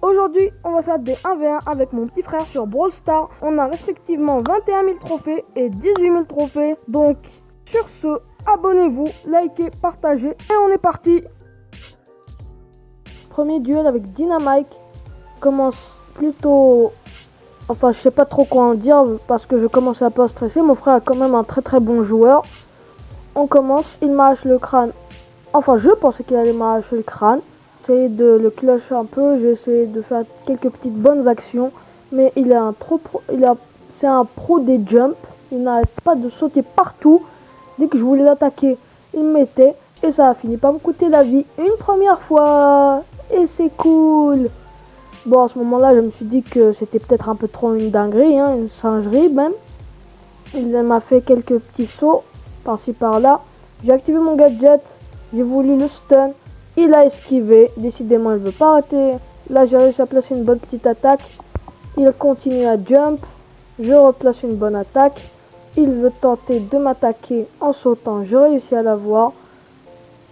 Aujourd'hui, on va faire des 1v1 avec mon petit frère sur Brawl Stars. On a respectivement 21 000 trophées et 18 000 trophées. Donc, sur ce, abonnez-vous, likez, partagez et on est parti. Premier duel avec Dynamite. Commence plutôt... Enfin, je sais pas trop quoi en dire parce que je commence à pas stresser. Mon frère est quand même un très bon joueur. On commence, il m'arrache le crâne. Enfin, je pensais qu'il allait m'arracher le crâne. J'ai essayé de le clutch un peu, j'ai essayé de faire quelques petites bonnes actions. Mais il est c'est un pro des jumps. Il n'arrête pas de sauter partout. Dès que je voulais l'attaquer, il me mettait. Et ça a fini par me coûter la vie une première fois. Et c'est cool. Bon, à ce moment-là, je me suis dit que c'était peut-être un peu trop une dinguerie, hein, une singerie même. Il m'a fait quelques petits sauts par-ci par-là. J'ai activé mon gadget. J'ai voulu le stun. Il a esquivé. Décidément, il ne veut pas arrêter. Là, j'ai réussi à placer une bonne petite attaque. Il continue à jump. Je replace une bonne attaque. Il veut tenter de m'attaquer en sautant. Je réussis à l'avoir.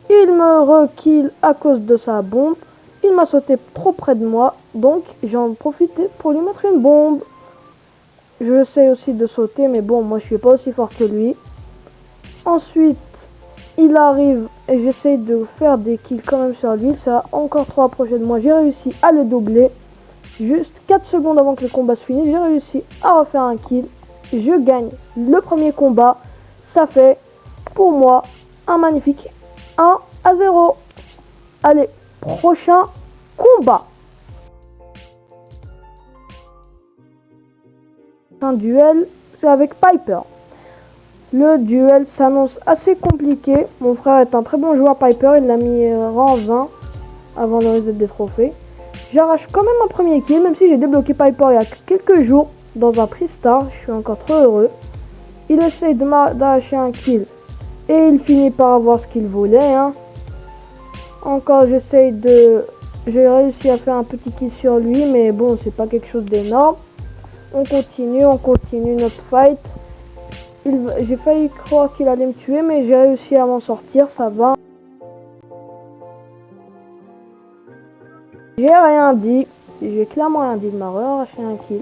Il me rekill à cause de sa bombe. Il m'a sauté trop près de moi. Donc, j'en profite pour lui mettre une bombe. Je sais aussi de sauter. Mais bon, moi, je suis pas aussi fort que lui. Ensuite, il arrive et j'essaie de faire des kills quand même sur lui. Ça a encore trop approché de moi. J'ai réussi à le doubler. Juste 4 secondes avant que le combat se finisse, j'ai réussi à refaire un kill. Je gagne le premier combat. Ça fait pour moi un magnifique 1-0. Allez, prochain combat. Un duel, c'est avec Piper. Le duel s'annonce assez compliqué. Mon frère est un très bon joueur Piper. Il l'a mis rang 20 avant le reset des trophées. J'arrache quand même un premier kill, même si j'ai débloqué Piper il y a quelques jours dans un Pristar. Je suis encore trop heureux. Il essaye d'arracher un kill et il finit par avoir ce qu'il voulait. Hein. Encore j'ai réussi à faire un petit kill sur lui, mais bon, c'est pas quelque chose d'énorme. On continue notre fight. J'ai failli croire qu'il allait me tuer, mais j'ai réussi à m'en sortir, ça va. J'ai rien dit, j'ai clairement rien dit, il m'a arraché un kill.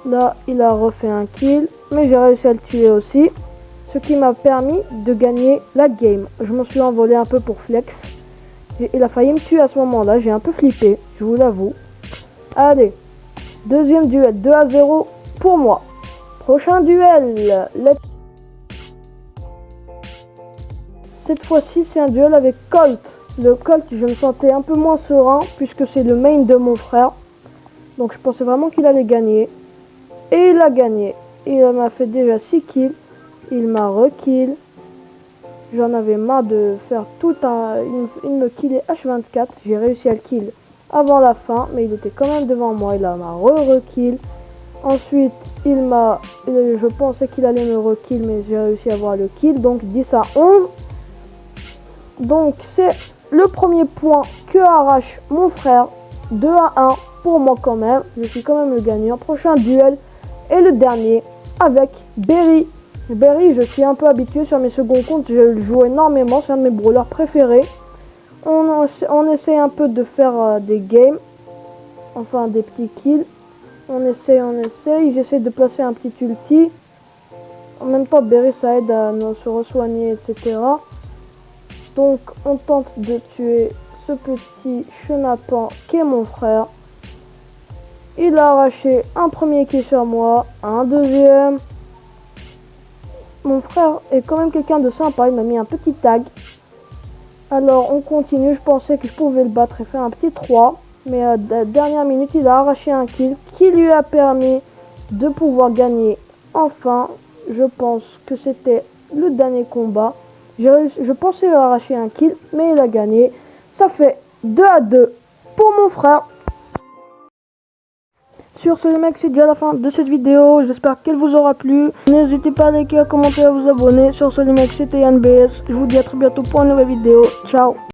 Là, il a refait un kill, mais j'ai réussi à le tuer aussi. Ce qui m'a permis de gagner la game. Je m'en suis envolé un peu pour flex. Il a failli me tuer à ce moment-là, j'ai un peu flippé, je vous l'avoue. Allez, deuxième duel, 2-0 pour moi. Prochain duel. Cette fois-ci, c'est un duel avec Colt. Le Colt, je me sentais un peu moins serein puisque c'est le main de mon frère. Donc je pensais vraiment qu'il allait gagner. Et il a gagné. Il m'a fait déjà 6 kills. Il m'a rekill. J'en avais marre de faire tout un... Il me killait H24. J'ai réussi à le kill avant la fin. Mais il était quand même devant moi. Il m'a re-rekill. Ensuite, je pensais qu'il allait me rekill, mais j'ai réussi à avoir le kill. Donc 10-11. Donc c'est le premier point que arrache mon frère. 2-1 pour moi quand même. Je suis quand même le gagnant. Prochain duel et le dernier avec Berry. Berry, je suis un peu habitué sur mes seconds comptes. Je le joue énormément. C'est un de mes brawlers préférés. On essaie un peu de faire des games. Enfin des petits kills. On essaye. J'essaie de placer un petit ulti. En même temps, Berry, ça aide à se re-soigner, etc. Donc, on tente de tuer ce petit chenapan qui est mon frère. Il a arraché un premier kill sur moi, un deuxième. Mon frère est quand même quelqu'un de sympa. Il m'a mis un petit tag. Alors, on continue. Je pensais que je pouvais le battre et faire un petit 3. Mais à la dernière minute, il a arraché un kill qui lui a permis de pouvoir gagner. Enfin, je pense que c'était le dernier combat. Je pensais arracher un kill, mais il a gagné. Ça fait 2-2 pour mon frère. Sur ce les mecs, c'est déjà la fin de cette vidéo. J'espère qu'elle vous aura plu. N'hésitez pas à liker, à commenter, à vous abonner. Sur ce les mecs, c'était Yann BS. Je vous dis à très bientôt pour une nouvelle vidéo. Ciao.